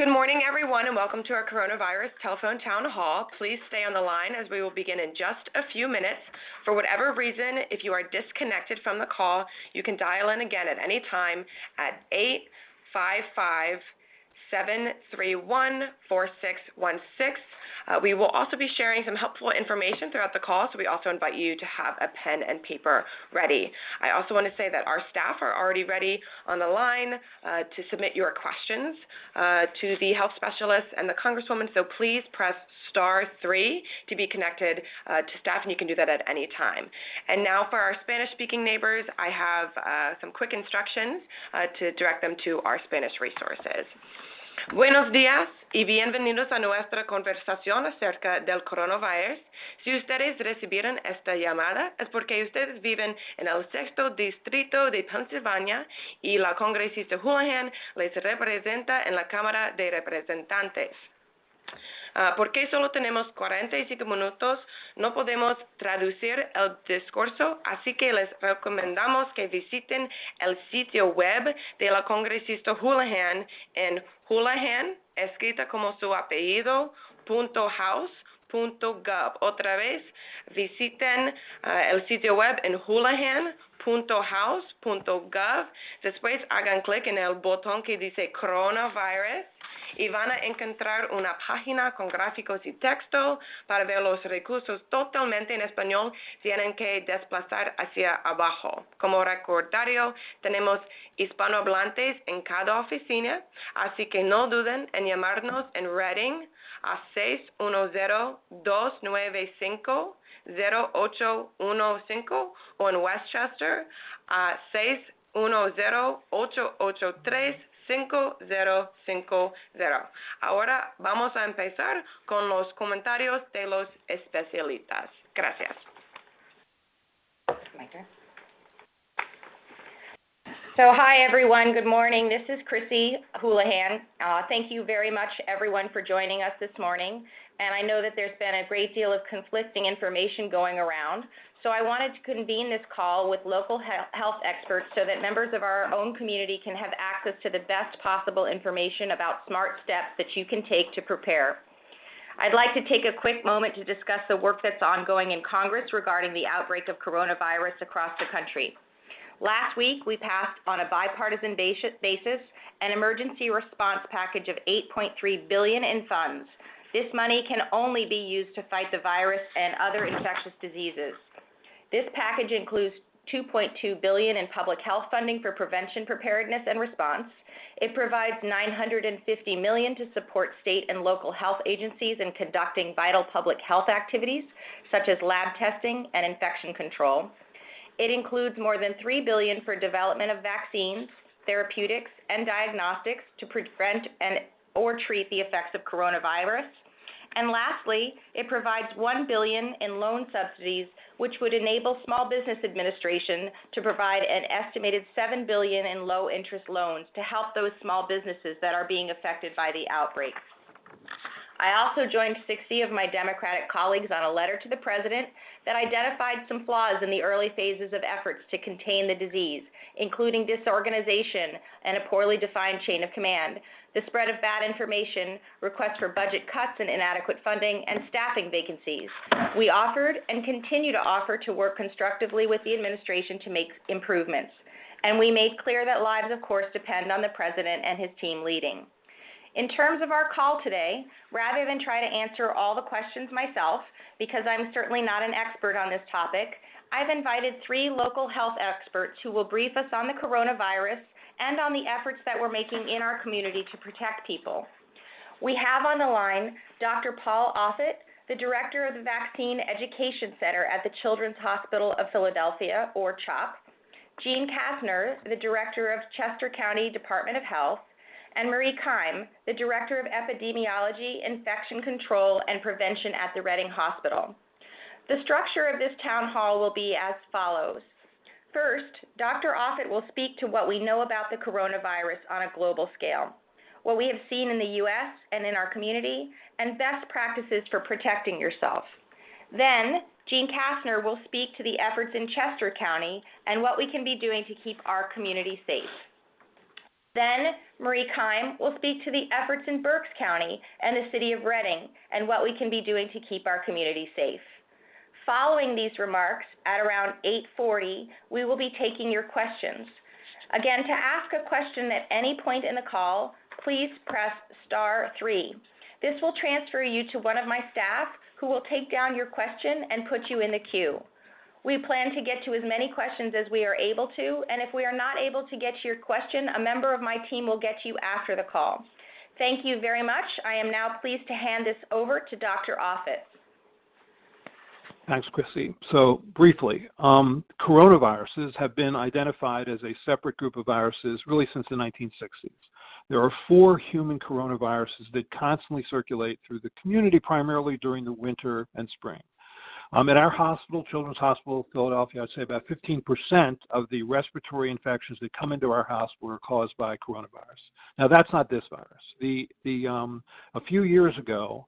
Good morning, everyone, and welcome to our coronavirus telephone town hall. Please stay on the line as we will begin in just a few minutes. For whatever reason, if you are disconnected from the call, you can dial in again at any time at 855-731-4616. We will also be sharing some helpful information throughout the call, so we also invite you to have a pen and paper ready. I also want to say that our staff are already ready on the line to submit your questions to the health specialists and the Congresswoman, so please press *3 to be connected to staff, and you can do that at any time. And now for our Spanish-speaking neighbors, I have some quick instructions to direct them to our Spanish resources. Buenos días y bienvenidos a nuestra conversación acerca del coronavirus. Si ustedes recibieron esta llamada es porque ustedes viven en el 6º distrito de Pensilvania y la congresista Houlihan les representa en la Cámara de Representantes. Porque solo tenemos 45 minutos, no podemos traducir el discurso, así que les recomendamos que visiten el sitio web de la congresista Houlihan en Houlihan, escrita como su apellido, .house.gov. Otra vez, visiten el sitio web en houlihan.house.gov. Después hagan clic en el botón que dice Coronavirus y van a encontrar una página con gráficos y texto. Para ver los recursos totalmente en español, tienen que desplazar hacia abajo. Como recordario, tenemos hispanohablantes en cada oficina, así que no duden en llamarnos en Reading a 610-295-0815 o en Westchester a 610-883-5050. Ahora vamos a empezar con los comentarios de los especialistas. Gracias. So hi, everyone. Good morning. This is Chrissy Houlihan. Thank you very much, everyone, for joining us this morning. And I know that there's been a great deal of conflicting information going around. So I wanted to convene this call with local health experts so that members of our own community can have access to the best possible information about smart steps that you can take to prepare. I'd like to take a quick moment to discuss the work that's ongoing in Congress regarding the outbreak of coronavirus across the country. Last week, we passed on a bipartisan basis an emergency response package of $8.3 billion in funds. This money can only be used to fight the virus and other infectious diseases. This package includes $2.2 billion in public health funding for prevention, preparedness, and response. It provides $950 million to support state and local health agencies in conducting vital public health activities, such as lab testing and infection control. It includes more than $3 billion for development of vaccines, therapeutics, and diagnostics to prevent or treat the effects of coronavirus. And lastly, it provides $1 billion in loan subsidies, which would enable Small Business Administration to provide an estimated $7 billion in low-interest loans to help those small businesses that are being affected by the outbreak. I also joined 60 of my Democratic colleagues on a letter to the President that identified some flaws in the early phases of efforts to contain the disease, including disorganization and a poorly defined chain of command, the spread of bad information, requests for budget cuts and inadequate funding, and staffing vacancies. We offered and continue to offer to work constructively with the administration to make improvements. And we made clear that lives, of course, depend on the President and his team leading. In terms of our call today, rather than try to answer all the questions myself, because I'm certainly not an expert on this topic, I've invited 3 local health experts who will brief us on the coronavirus and on the efforts that we're making in our community to protect people. We have on the line Dr. Paul Offit, the Director of the Vaccine Education Center at the Children's Hospital of Philadelphia, or CHOP, Jean Kastner, the Director of Chester County Department of Health, and Marie Keim, the Director of Epidemiology, Infection Control, and Prevention at the Reading Hospital. The structure of this town hall will be as follows. First, Dr. Offit will speak to what we know about the coronavirus on a global scale, what we have seen in the U.S. and in our community, and best practices for protecting yourself. Then, Jean Kastner will speak to the efforts in Chester County and what we can be doing to keep our community safe. Then Marie Kime will speak to the efforts in Berks County and the City of Reading and what we can be doing to keep our community safe. Following these remarks, at around 8:40, we will be taking your questions. Again, to ask a question at any point in the call, please press *3. This will transfer you to one of my staff who will take down your question and put you in the queue. We plan to get to as many questions as we are able to, and if we are not able to get to your question, a member of my team will get to you after the call. Thank you very much. I am now pleased to hand this over to Dr. Offit. Thanks, Chrissy. So briefly, coronaviruses have been identified as a separate group of viruses really since the 1960s. There are 4 human coronaviruses that constantly circulate through the community, primarily during the winter and spring. At our hospital, Children's Hospital of Philadelphia, I'd say about 15% of the respiratory infections that come into our hospital are caused by coronavirus. Now, that's not this virus. A few years ago,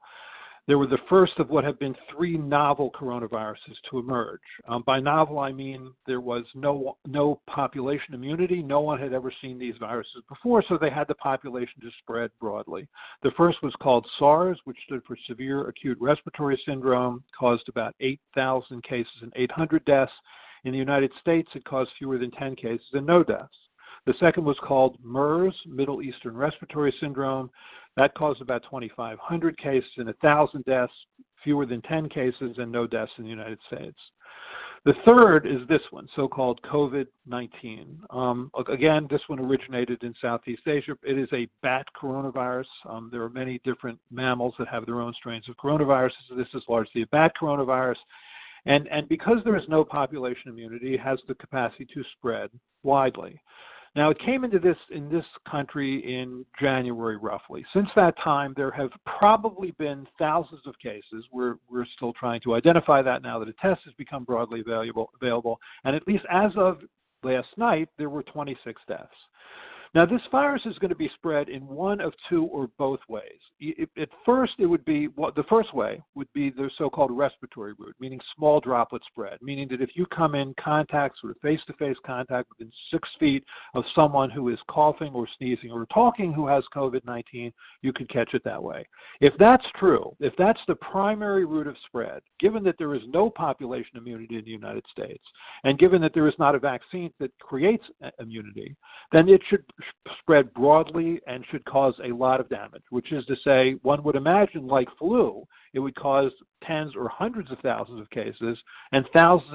there were the first of what have been 3 novel coronaviruses to emerge. By novel, I mean there was no population immunity. No one had ever seen these viruses before, so they had the population to spread broadly. The first was called SARS, which stood for Severe Acute Respiratory Syndrome, caused about 8,000 cases and 800 deaths. In the United States, it caused fewer than 10 cases and no deaths. The second was called MERS, Middle Eastern Respiratory Syndrome. That caused about 2,500 cases and 1,000 deaths, fewer than 10 cases and no deaths in the United States. The third is this one, so-called COVID-19. Again, this one originated in Southeast Asia. It is a bat coronavirus. There are many different mammals that have their own strains of coronaviruses. This is largely a bat coronavirus. And because there is no population immunity, it has the capacity to spread widely. Now, it came into in this country in January, roughly. Since that time, there have probably been thousands of cases. We're still trying to identify that now that a test has become broadly available. And at least as of last night, there were 26 deaths. Now, this virus is going to be spread in one of 2 or both ways. At first, the first way would be the so-called respiratory route, meaning small droplet spread, meaning that if you come in contact, sort of face-to-face contact within 6 feet of someone who is coughing or sneezing or talking who has COVID-19, you can catch it that way. If that's true, if that's the primary route of spread, given that there is no population immunity in the United States, and given that there is not a vaccine that creates immunity, then it should spread broadly and should cause a lot of damage, which is to say, one would imagine, like flu, it would cause tens or hundreds of thousands of cases and thousands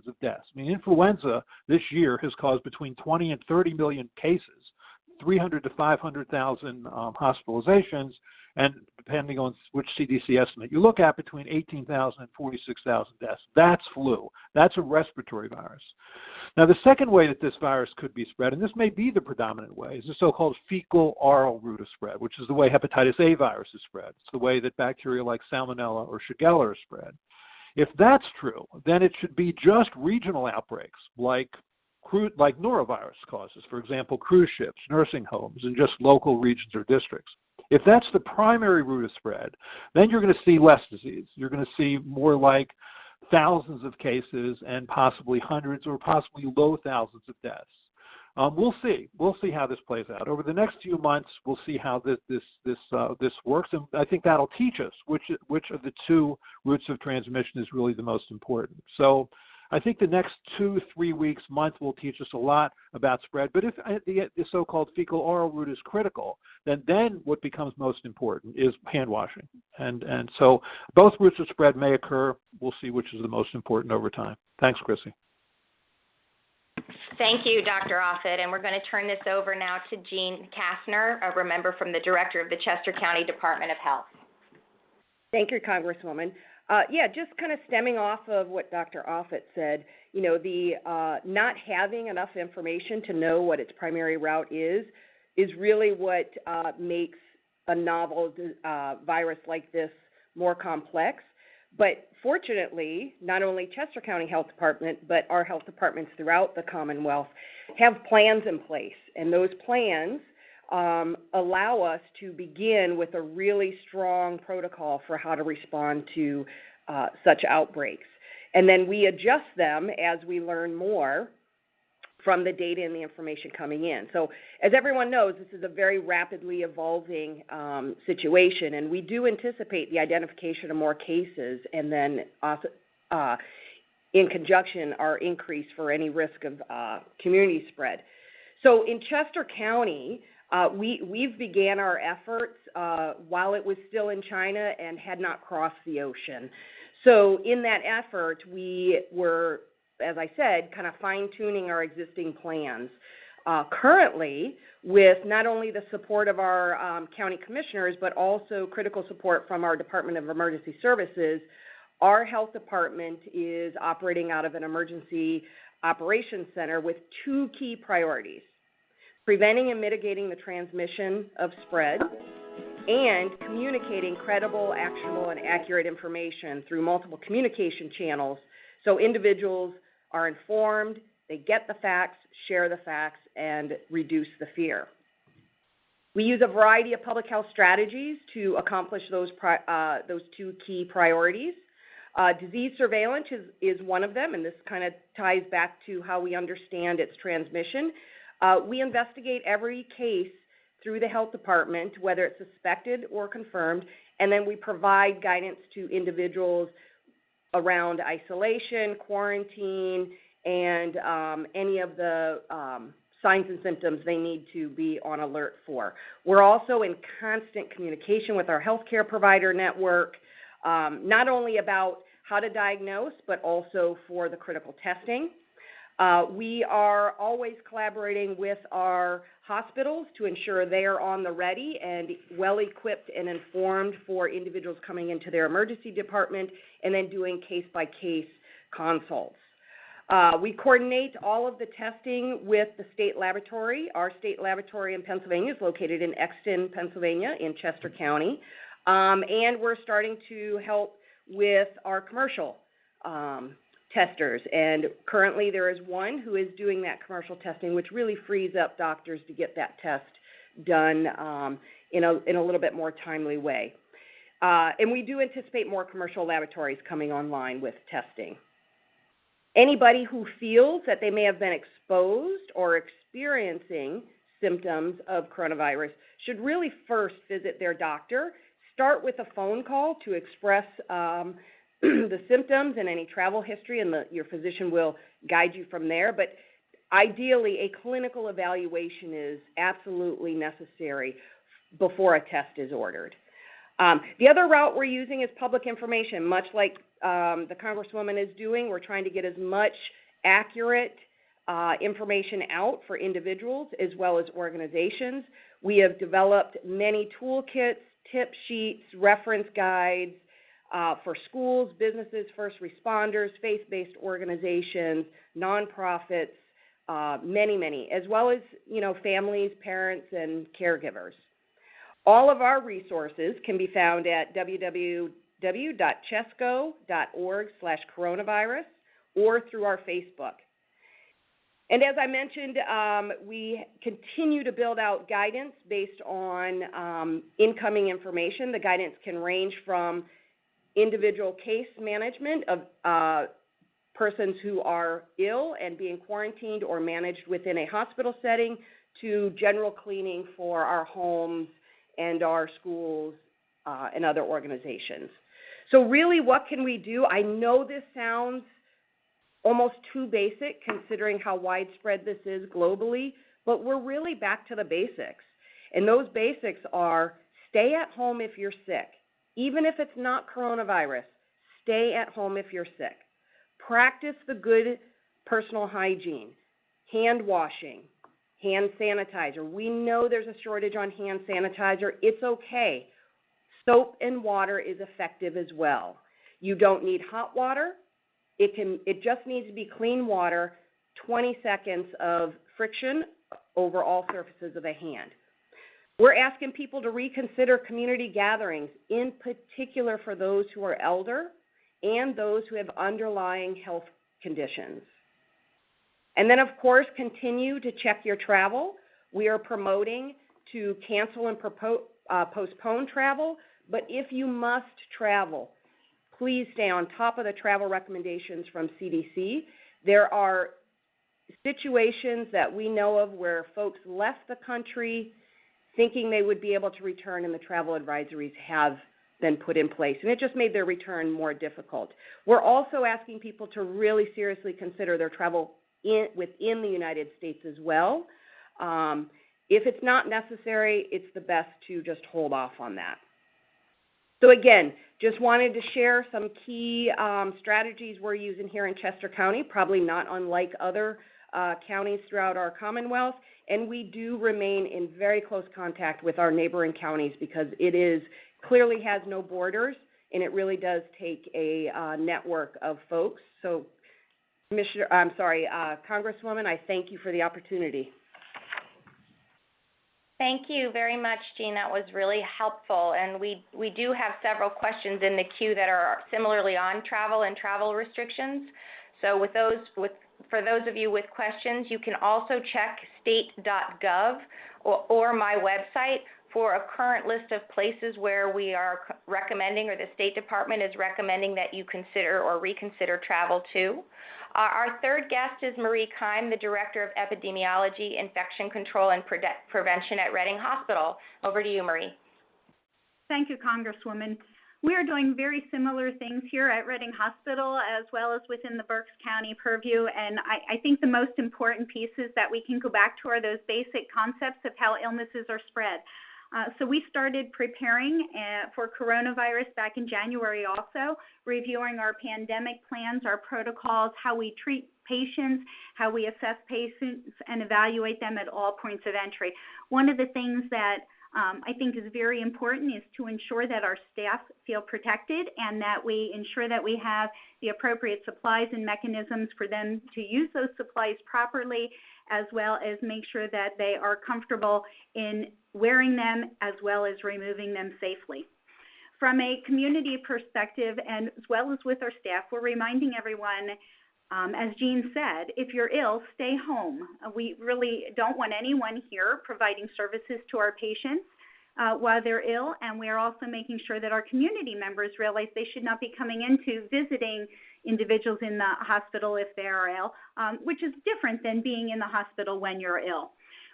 of deaths. I mean, influenza this year has caused between 20 and 30 million cases, 300 to 500,000 hospitalizations, and depending on which CDC estimate you look at, between 18,000 and 46,000 deaths. That's flu. That's a respiratory virus. Now, the second way that this virus could be spread, and this may be the predominant way, is the so-called fecal-oral route of spread, which is the way hepatitis A virus is spread. It's the way that bacteria like Salmonella or Shigella are spread. If that's true, then it should be just regional outbreaks like norovirus causes, for example, cruise ships, nursing homes, and just local regions or districts. If that's the primary route of spread, then you're going to see less disease. You're going to see more like thousands of cases and possibly hundreds or possibly low thousands of deaths. We'll see. We'll see how this plays out. Over the next few months, we'll see how this works, and I think that'll teach us which of the 2 routes of transmission is really the most important. So I think the next 2-3 weeks, month will teach us a lot about spread. But if the so-called fecal-oral route is critical, then what becomes most important is hand washing. And so both routes of spread may occur. We'll see which is the most important over time. Thanks, Chrissy. Thank you, Dr. Offit. And we're going to turn this over now to Jean Kastner, a member from the Director of the Chester County Department of Health. Thank you, Congresswoman. Just kind of stemming off of what Dr. Offit said, the not having enough information to know what its primary route is really what makes a novel virus like this more complex. But fortunately, not only Chester County Health Department, but our health departments throughout the Commonwealth have plans in place, and those plans allow us to begin with a really strong protocol for how to respond to such outbreaks. And then we adjust them as we learn more from the data and the information coming in. So as everyone knows, this is a very rapidly evolving situation, and we do anticipate the identification of more cases and then also, in conjunction, our increase for any risk of community spread. So in Chester County, we've began our efforts while it was still in China and had not crossed the ocean. So in that effort, we were, as I said, kind of fine-tuning our existing plans. Currently, with not only the support of our county commissioners, but also critical support from our Department of Emergency Services, our health department is operating out of an emergency operations center with two key priorities: preventing and mitigating the transmission of spread, and communicating credible, actionable, and accurate information through multiple communication channels so individuals are informed, they get the facts, share the facts, and reduce the fear. We use a variety of public health strategies to accomplish those two key priorities. Disease surveillance is one of them, and this kind of ties back to how we understand its transmission. We investigate every case through the health department, whether it's suspected or confirmed, and then we provide guidance to individuals around isolation, quarantine, and any of the signs and symptoms they need to be on alert for. We're also in constant communication with our healthcare provider network, not only about how to diagnose, but also for the critical testing. We are always collaborating with our hospitals to ensure they are on the ready and well-equipped and informed for individuals coming into their emergency department, and then doing case-by-case consults. We coordinate all of the testing with the state laboratory. Our state laboratory in Pennsylvania is located in Exton, Pennsylvania, in Chester County, and we're starting to help with our commercial testers, and currently there is one who is doing that commercial testing, which really frees up doctors to get that test done in a little bit more timely way. And we do anticipate more commercial laboratories coming online with testing. Anybody who feels that they may have been exposed or experiencing symptoms of coronavirus should really first visit their doctor. Start with a phone call to express the symptoms and any travel history, and your physician will guide you from there. But ideally, a clinical evaluation is absolutely necessary before a test is ordered. The other route we're using is public information, much like the Congresswoman is doing. We're trying to get as much accurate information out for individuals as well as organizations. We have developed many toolkits, tip sheets, reference guides, for schools, businesses, first responders, faith-based organizations, nonprofits, many, as well as, families, parents, and caregivers. All of our resources can be found at www.chesco.org/coronavirus or through our Facebook. And as I mentioned, we continue to build out guidance based on incoming information. The guidance can range from individual case management of persons who are ill and being quarantined or managed within a hospital setting to general cleaning for our homes and our schools and other organizations. So really, what can we do? I know this sounds almost too basic considering how widespread this is globally, but we're really back to the basics. And those basics are stay at home if you're sick. Even if it's not coronavirus, stay at home if you're sick. Practice the good personal hygiene, hand washing, hand sanitizer. We know there's a shortage on hand sanitizer. It's okay. Soap and water is effective as well. You don't need hot water. It just needs to be clean water, 20 seconds of friction over all surfaces of the hand. We're asking people to reconsider community gatherings, in particular for those who are elder and those who have underlying health conditions. And then, of course, continue to check your travel. We are promoting to cancel and postpone travel, but if you must travel, please stay on top of the travel recommendations from CDC. There are situations that we know of where folks left the country thinking they would be able to return, and the travel advisories have been put in place, and it just made their return more difficult. We're also asking people to really seriously consider their travel within the United States as well. If it's not necessary, it's the best to just hold off on that. So again, just wanted to share some key strategies we're using here in Chester County, probably not unlike other counties throughout our Commonwealth, and we do remain in very close contact with our neighboring counties because it clearly has no borders, and it really does take a network of folks. So, Congresswoman, I thank you for the opportunity. Thank you very much, Jean. That was really helpful. And we do have several questions in the queue that are similarly on travel and travel restrictions. So for those of you with questions, you can also check state.gov or my website for a current list of places where we are recommending, or the State Department is recommending, that you consider or reconsider travel to. Our third guest is Marie Keim, the Director of Epidemiology, Infection Control, and Prevention at Reading Hospital. Over to you, Marie. Thank you, Congresswoman. We are doing very similar things here at Reading Hospital as well as within the Berks County purview, and I think the most important pieces that we can go back to are those basic concepts of how illnesses are spread. So we started preparing for coronavirus back in January also, reviewing our pandemic plans, our protocols, how we treat patients, how we assess patients and evaluate them at all points of entry. One of the things that I think is very important is to ensure that our staff feel protected and that we ensure that we have the appropriate supplies and mechanisms for them to use those supplies properly, as well as make sure that they are comfortable in wearing them as well as removing them safely. From a community perspective, and as well as with our staff, we're reminding everyone, as Jean said, if you're ill, stay home. We really don't want anyone here providing services to our patients while they're ill, and we are also making sure that our community members realize they should not be coming into visiting individuals in the hospital if they are ill, which is different than being in the hospital when you're ill.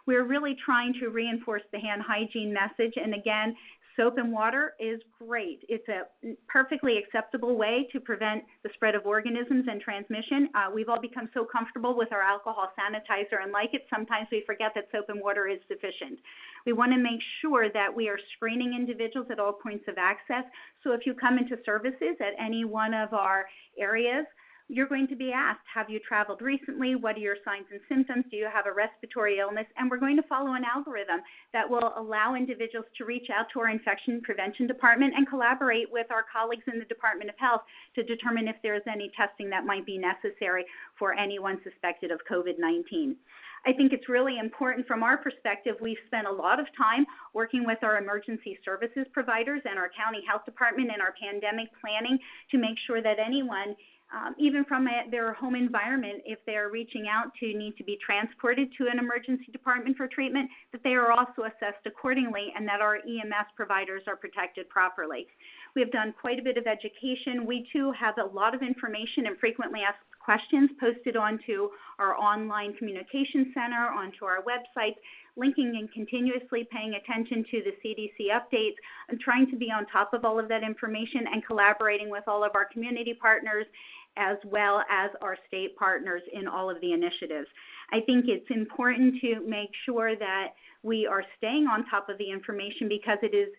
We're really trying to reinforce the hand hygiene message, and again, soap and water is great. It's a perfectly acceptable way to prevent the spread of organisms and transmission. We've all become so comfortable with our alcohol sanitizer and like it, sometimes we forget that soap and water is sufficient. We want to make sure that we are screening individuals at all points of access. So if you come into services at any one of our areas, you're going to be asked, have you traveled recently? What are your signs and symptoms? Do you have a respiratory illness? And we're going to follow an algorithm that will allow individuals to reach out to our infection prevention department and collaborate with our colleagues in the Department of Health to determine if there's any testing that might be necessary for anyone suspected of COVID-19. I think it's really important from our perspective. We've spent a lot of time working with our emergency services providers and our county health department and our pandemic planning to make sure that anyone, even from their home environment, if they're reaching out to need to be transported to an emergency department for treatment, that they are also assessed accordingly and that our EMS providers are protected properly. We have done quite a bit of education. We too have a lot of information and frequently asked questions posted onto our online communication center, onto our websites, linking and continuously paying attention to the CDC updates and trying to be on top of all of that information and collaborating with all of our community partners as well as our state partners in all of the initiatives. I think it's important to make sure that we are staying on top of the information because it is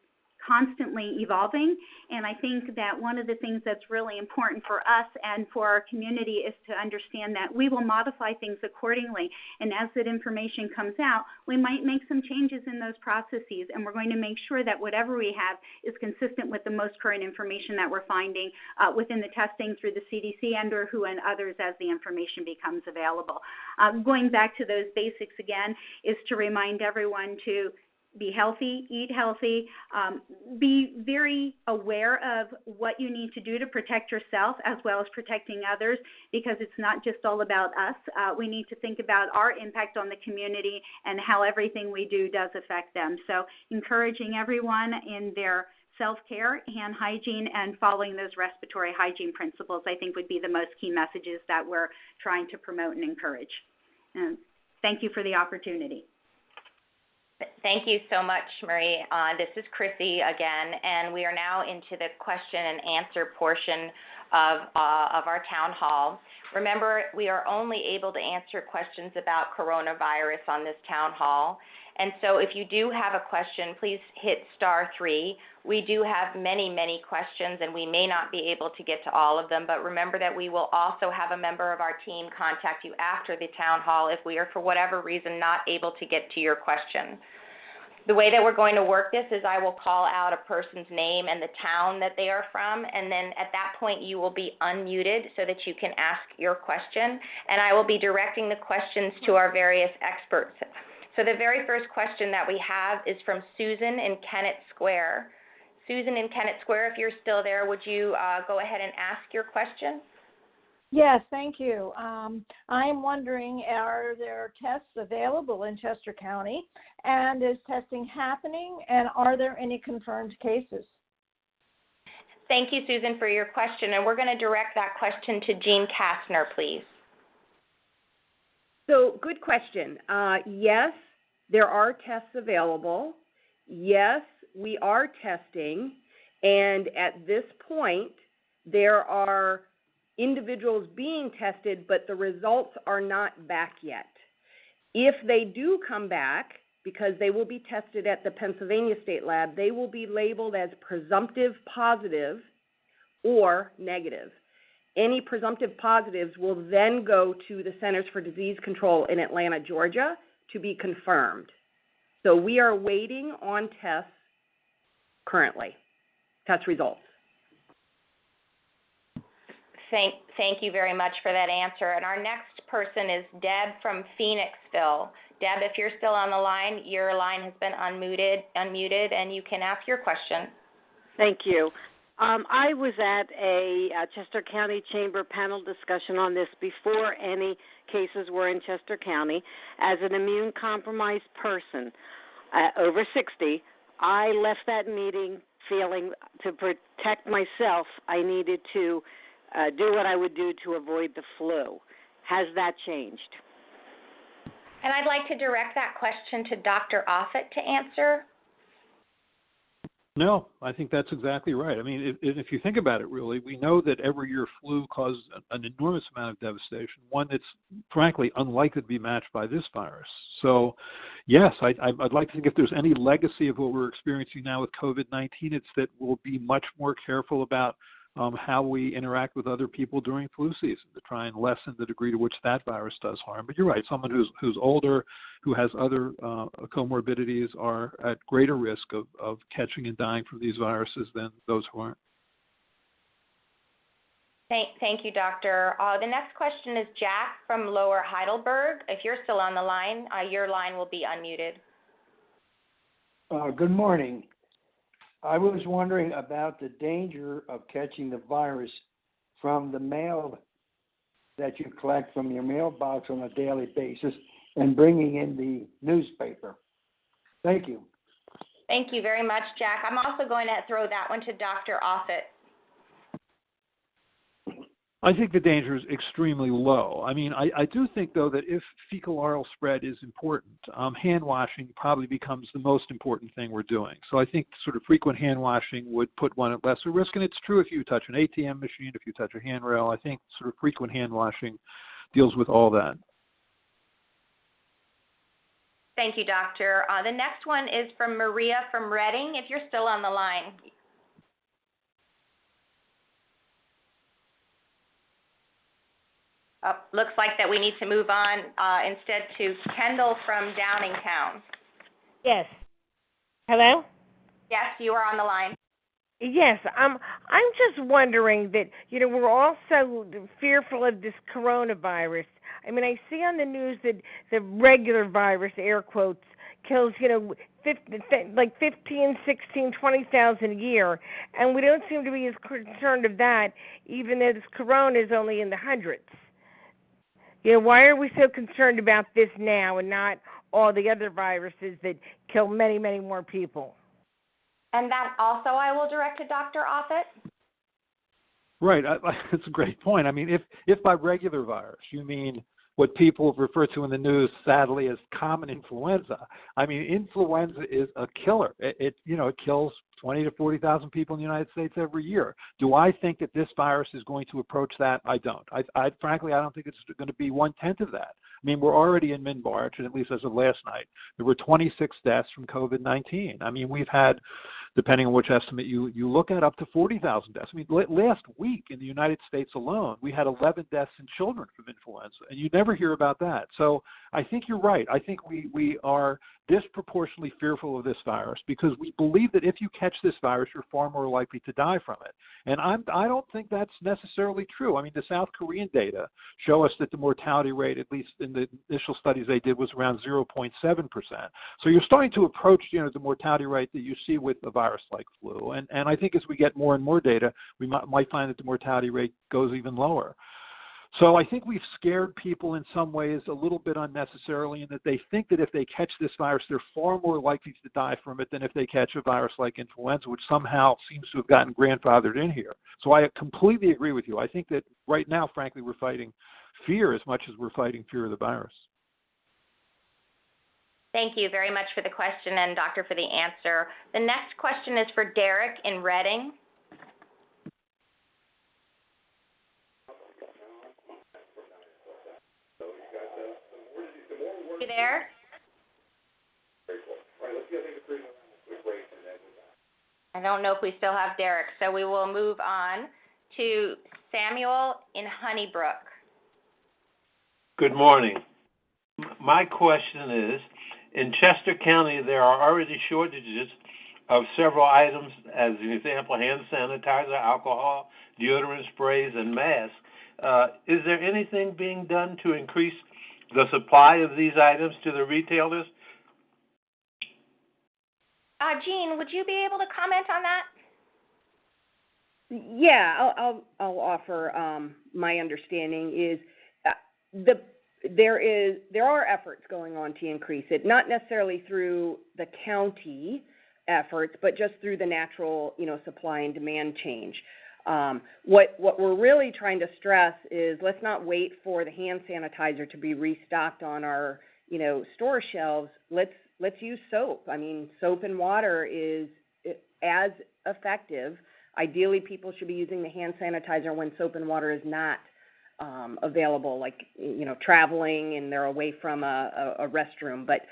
constantly evolving, and I think that one of the things that's really important for us and for our community is to understand that we will modify things accordingly, and as that information comes out, we might make some changes in those processes, and we're going to make sure that whatever we have is consistent with the most current information that we're finding within the testing through the CDC and or WHO and others as the information becomes available. Going back to those basics again is to remind everyone to be healthy, eat healthy, be very aware of what you need to do to protect yourself as well as protecting others, because it's not just all about us. We need to think about our impact on the community and how everything we do does affect them. So encouraging everyone in their self-care, hand hygiene, and following those respiratory hygiene principles, I think would be the most key messages that we're trying to promote and encourage. And thank you for the opportunity. Thank you so much, Marie. This is Chrissy again, and we are now into the question and answer portion of our town hall. Remember, we are only able to answer questions about coronavirus on this town hall. And so if you do have a question, please hit *3. We do have many, many questions, and we may not be able to get to all of them, but remember that we will also have a member of our team contact you after the town hall if we are, for whatever reason, not able to get to your question. The way that we're going to work this is I will call out a person's name and the town that they are from, and then at that point you will be unmuted so that you can ask your question, and I will be directing the questions to our various experts. So the very first question that we have is from Susan in Kennett Square. Susan in Kennett Square, if you're still there, would you go ahead and ask your question? Yes, thank you. I'm wondering, are there tests available in Chester County, and is testing happening, and are there any confirmed cases? Thank you, Susan, for your question, and we're going to direct that question to Jean Kastner, please. So, good question. Yes, there are tests available. Yes, we are testing, and at this point, there are individuals being tested, but the results are not back yet. If they do come back, because they will be tested at the Pennsylvania State Lab, they will be labeled as presumptive positive or negative. Any presumptive positives will then go to the Centers for Disease Control in Atlanta, Georgia, to be confirmed. So we are waiting on tests currently, test results. Thank you very much for that answer. And our next person is Deb from Phoenixville. Deb, if you're still on the line, your line has been unmuted, and you can ask your question. Thank you. I was at a Chester County Chamber panel discussion on this before any cases were in Chester County. As an immune-compromised person over 60, I left that meeting feeling to protect myself, I needed to do what I would do to avoid the flu. Has that changed? And I'd like to direct that question to Dr. Offit to answer. No, I think that's exactly right. I mean, if you think about it, really, we know that every year flu causes an enormous amount of devastation, one that's frankly unlikely to be matched by this virus. So, yes, I'd like to think if there's any legacy of what we're experiencing now with COVID-19, it's that we'll be much more careful about how we interact with other people during flu season to try and lessen the degree to which that virus does harm. But you're right, someone who's older, who has other comorbidities are at greater risk of catching and dying from these viruses than those who aren't. Thank you, Doctor. The next question is Jack from Lower Heidelberg. If you're still on the line, your line will be unmuted. Good morning. I was wondering about the danger of catching the virus from the mail that you collect from your mailbox on a daily basis and bringing in the newspaper. Thank you. Thank you very much, Jack. I'm also going to throw that one to Dr. Offit. I think the danger is extremely low. I mean, I do think, though, that if fecal-oral spread is important, hand washing probably becomes the most important thing we're doing. So I think sort of frequent hand washing would put one at lesser risk. And it's true if you touch an ATM machine, if you touch a handrail. I think sort of frequent hand washing deals with all that. Thank you, Doctor. The next one is from Maria from Reading, if you're still on the line. Looks like that we need to move on instead to Kendall from Downingtown. Yes. Hello? Yes, you are on the line. Yes, I'm just wondering that, we're all so fearful of this coronavirus. I mean, I see on the news that the regular virus, air quotes, kills, 15, 16, 20,000 a year, and we don't seem to be as concerned of that, even though this corona is only in the hundreds. Why are we so concerned about this now and not all the other viruses that kill many, many more people? And that also I will direct to Dr. Offit. Right. That's a great point. I mean, if by regular virus you mean what people refer to in the news, sadly, as common influenza. I mean, influenza is a killer. It kills 20 to 40,000 people in the United States every year. Do I think that this virus is going to approach that? I don't. Frankly, I don't think it's going to be 1/10 of that. I mean, we're already in mid-March, and at least as of last night, there were 26 deaths from COVID-19. I mean, we've had, depending on which estimate you look at, up to 40,000 deaths. I mean, last week in the United States alone, we had 11 deaths in children from influenza, and you never hear about that. So I think you're right. I think we are disproportionately fearful of this virus because we believe that if you catch this virus, you're far more likely to die from it. And I don't think that's necessarily true. I mean, the South Korean data show us that the mortality rate, at least in the initial studies they did, was around 0.7%. So you're starting to approach, the mortality rate that you see with a virus like flu. And I think as we get more and more data, we might find that the mortality rate goes even lower. So I think we've scared people in some ways a little bit unnecessarily in that they think that if they catch this virus, they're far more likely to die from it than if they catch a virus like influenza, which somehow seems to have gotten grandfathered in here. So I completely agree with you. I think that right now, frankly, we're fighting fear as much as we're fighting fear of the virus. Thank you very much for the question and, Doctor, for the answer. The next question is for Derek in Reading. You there? I don't know if we still have Derek, so we will move on to Samuel in Honeybrook. Good morning. My question is, in Chester County, there are already shortages of several items, as an example, hand sanitizer, alcohol, deodorant sprays, and masks. Is there anything being done to increase the supply of these items to the retailers? Jean, would you be able to comment on that? Yeah, I'll offer my understanding is there are efforts going on to increase it, not necessarily through the county efforts, but just through the natural, supply and demand change. What we're really trying to stress is let's not wait for the hand sanitizer to be restocked on our, store shelves. Let's use soap. I mean, soap and water is as effective. Ideally, people should be using the hand sanitizer when soap and water is not available, like, traveling and they're away from a restroom. But,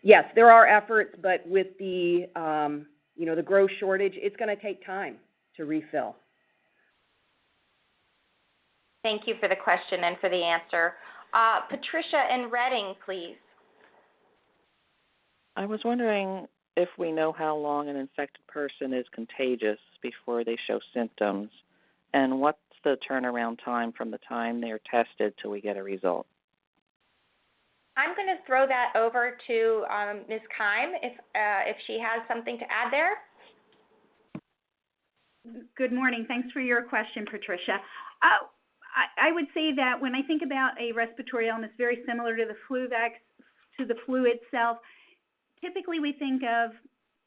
yes, there are efforts, but with the, the growth shortage, it's going to take time to refill. Thank you for the question and for the answer. Patricia in Reading, please. I was wondering if we know how long an infected person is contagious before they show symptoms, and what's the turnaround time from the time they're tested till we get a result? I'm going to throw that over to Ms. Keim if she has something to add there. Good morning. Thanks for your question, Patricia. I would say that when I think about a respiratory illness very similar to the flu itself, typically we think of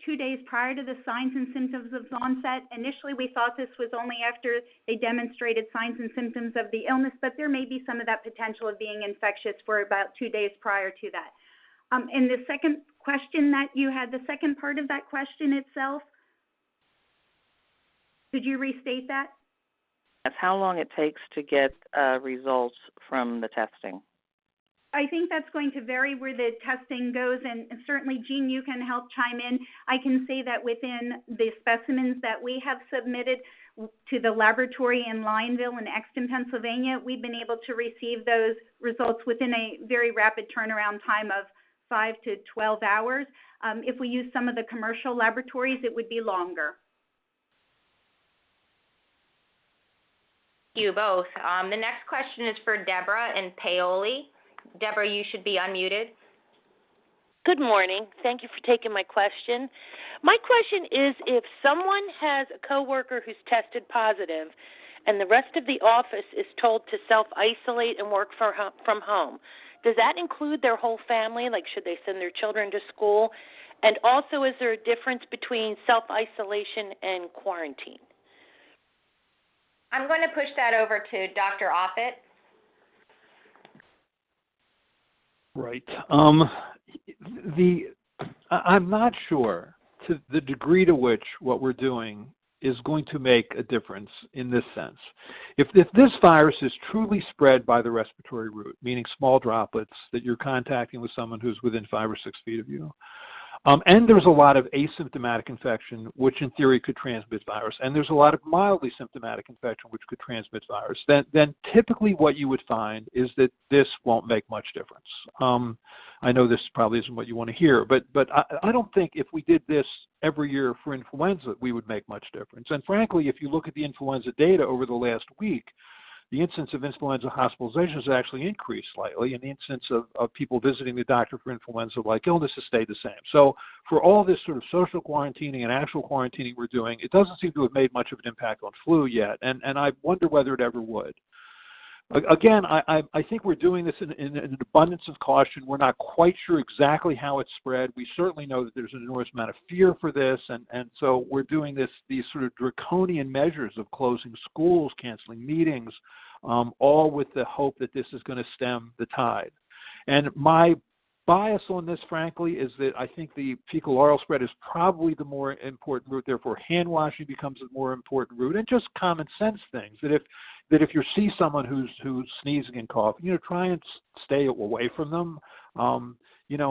2 days prior to the signs and symptoms of onset. Initially, we thought this was only after they demonstrated signs and symptoms of the illness, but there may be some of that potential of being infectious for about 2 days prior to that. And the second question that you had, the second part of that question itself, could you restate that? That's how long it takes to get results from the testing. I think that's going to vary where the testing goes, and certainly, Jean, you can help chime in. I can say that within the specimens that we have submitted to the laboratory in Lineville and Exton, Pennsylvania, we've been able to receive those results within a very rapid turnaround time of 5 to 12 hours. If we use some of the commercial laboratories, it would be longer. You both. The next question is for Deborah in Paoli. Deborah, you should be unmuted. Good morning. Thank you for taking my question. My question is, if someone has a coworker who's tested positive and the rest of the office is told to self-isolate and work from home, does that include their whole family? Like, should they send their children to school? And also, is there a difference between self-isolation and quarantine? I'm going to push that over to Dr. Offit. Right. I'm not sure to the degree to which what we're doing is going to make a difference in this sense. If this virus is truly spread by the respiratory route, meaning small droplets that you're contacting with someone who's within 5 or 6 feet of you, and there's a lot of asymptomatic infection, which in theory could transmit virus, and there's a lot of mildly symptomatic infection, which could transmit virus, then typically what you would find is that this won't make much difference. I know this probably isn't what you want to hear, but I don't think if we did this every year for influenza, we would make much difference. And frankly, if you look at the influenza data over the last week, the incidence of influenza hospitalizations has actually increased slightly, and the incidence of people visiting the doctor for influenza-like illness has stayed the same. So for all this sort of social quarantining and actual quarantining we're doing, it doesn't seem to have made much of an impact on flu yet, and I wonder whether it ever would. Again, I think we're doing this in an abundance of caution. We're not quite sure exactly how it's spread. We certainly know that there's an enormous amount of fear for this, and so we're doing these sort of draconian measures of closing schools, canceling meetings, all with the hope that this is going to stem the tide. And my bias on this, frankly, is that I think the fecal-oral spread is probably the more important route. Therefore, hand washing becomes a more important route, and just common sense things that if you see someone who's sneezing and coughing, try and stay away from them,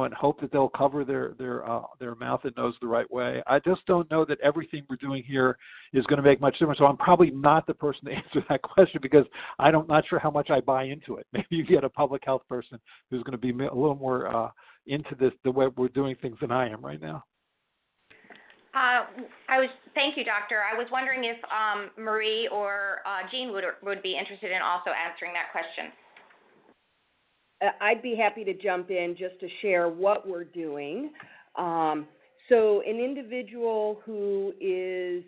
and hope that they'll cover their mouth and nose the right way. I just don't know that everything we're doing here is going to make much difference. So I'm probably not the person to answer that question because I'm not sure how much I buy into it. Maybe you get a public health person who's going to be a little more into this, the way we're doing things, than I am right now. Thank you, Doctor. I was wondering if Marie or Jean would be interested in also answering that question. I'd be happy to jump in just to share what we're doing. So an individual who is,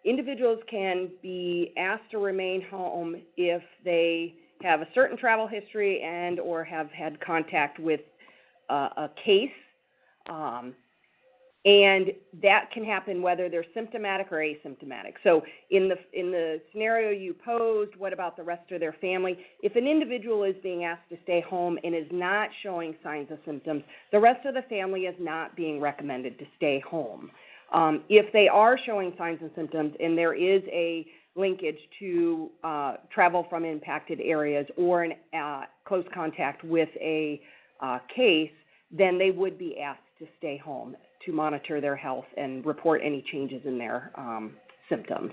individuals can be asked to remain home if they have a certain travel history and or have had contact with a case. And that can happen whether they're symptomatic or asymptomatic. So in the scenario you posed, what about the rest of their family? If an individual is being asked to stay home and is not showing signs of symptoms, the rest of the family is not being recommended to stay home. If they are showing signs and symptoms and there is a linkage to travel from impacted areas or close contact with a case, then they would be asked to stay home to monitor their health and report any changes in their symptoms.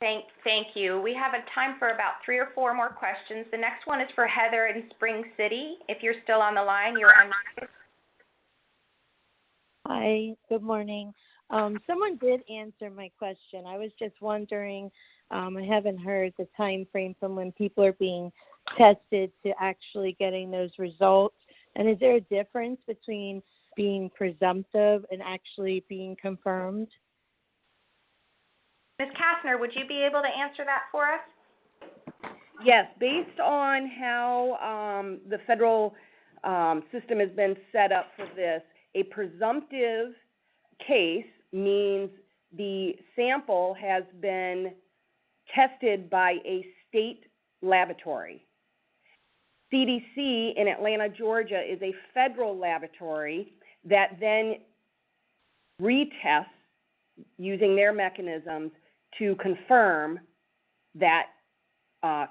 Thank you. We have a time for about 3 or 4 more questions. The next one is for Heather in Spring City. If you're still on the line, you're unmuted. Hi, good morning. Someone did answer my question. I was just wondering, I haven't heard the time frame from when people are being tested to actually getting those results. And is there a difference between being presumptive and actually being confirmed? Ms. Kastner, would you be able to answer that for us? Yes, based on how the federal system has been set up for this, a presumptive case means the sample has been tested by a state laboratory. CDC in Atlanta, Georgia is a federal laboratory that then retests using their mechanisms to confirm that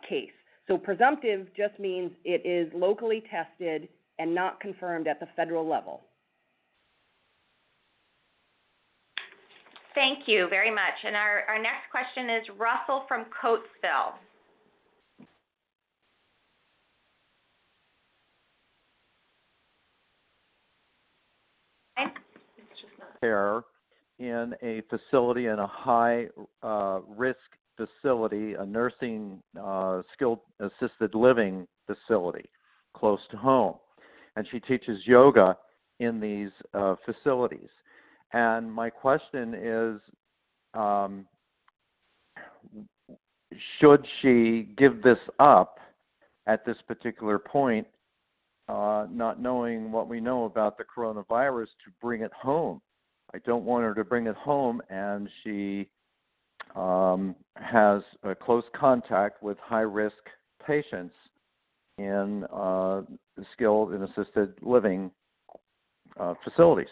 case. So presumptive just means it is locally tested and not confirmed at the federal level. Thank you very much. And our next question is Russell from Coatesville. Care in a facility, in a high risk facility, a nursing skilled assisted living facility close to home. And she teaches yoga in these facilities. And my question is, should she give this up at this particular point, not knowing what we know about the coronavirus, to bring it home? I don't want her to bring it home and she has a close contact with high-risk patients in skilled and assisted living facilities.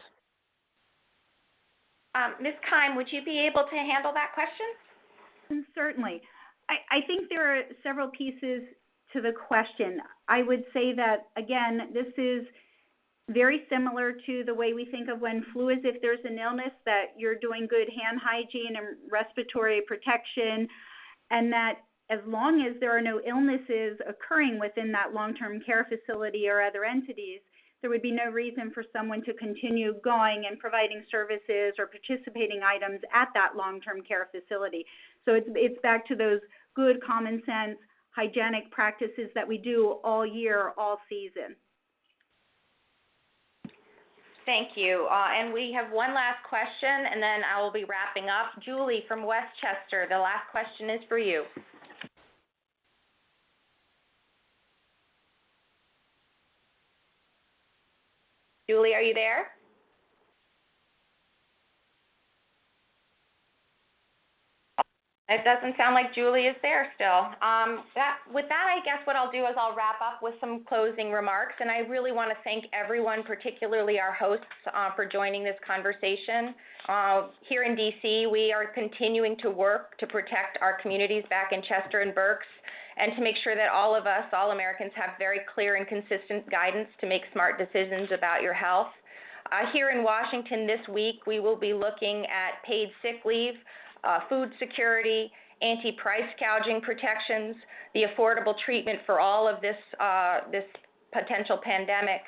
Ms. Keim, would you be able to handle that question? Certainly. I think there are several pieces to the question. I would say that, again, this is very similar to the way we think of when flu is. If there's an illness, that you're doing good hand hygiene and respiratory protection, and that as long as there are no illnesses occurring within that long-term care facility or other entities, there would be no reason for someone to continue going and providing services or participating items at that long-term care facility. So it's back to those good common sense hygienic practices that we do all year, all season. Thank you. And we have one last question, and then I will be wrapping up. Julie from Westchester, the last question is for you. Julie, are you there? It doesn't sound like Julie is there still. With that, I guess what I'll do is I'll wrap up with some closing remarks, and I really want to thank everyone, particularly our hosts, for joining this conversation. Here in D.C., we are continuing to work to protect our communities back in Chester and Berks, and to make sure that all of us, all Americans, have very clear and consistent guidance to make smart decisions about your health. Here in Washington this week, we will be looking at paid sick leave, food security, anti-price gouging protections, the affordable treatment for all of this potential pandemic.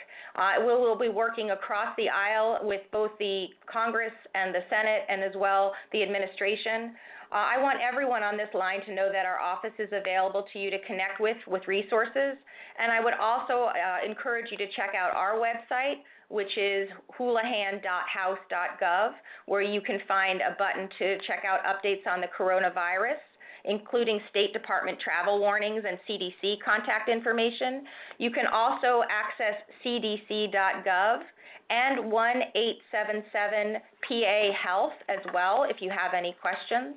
We will be working across the aisle with both the Congress and the Senate, and as well the administration. I want everyone on this line to know that our office is available to you to connect with resources. And I would also encourage you to check out our website, which is houlihan.house.gov, where you can find a button to check out updates on the coronavirus, including State Department travel warnings and CDC contact information. You can also access cdc.gov and 1-877-PA-HEALTH as well if you have any questions.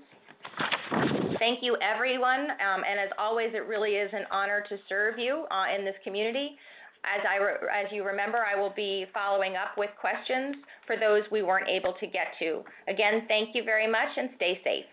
Thank you, everyone, and as always, it really is an honor to serve you in this community. As you remember, I will be following up with questions for those we weren't able to get to. Again, thank you very much, and stay safe.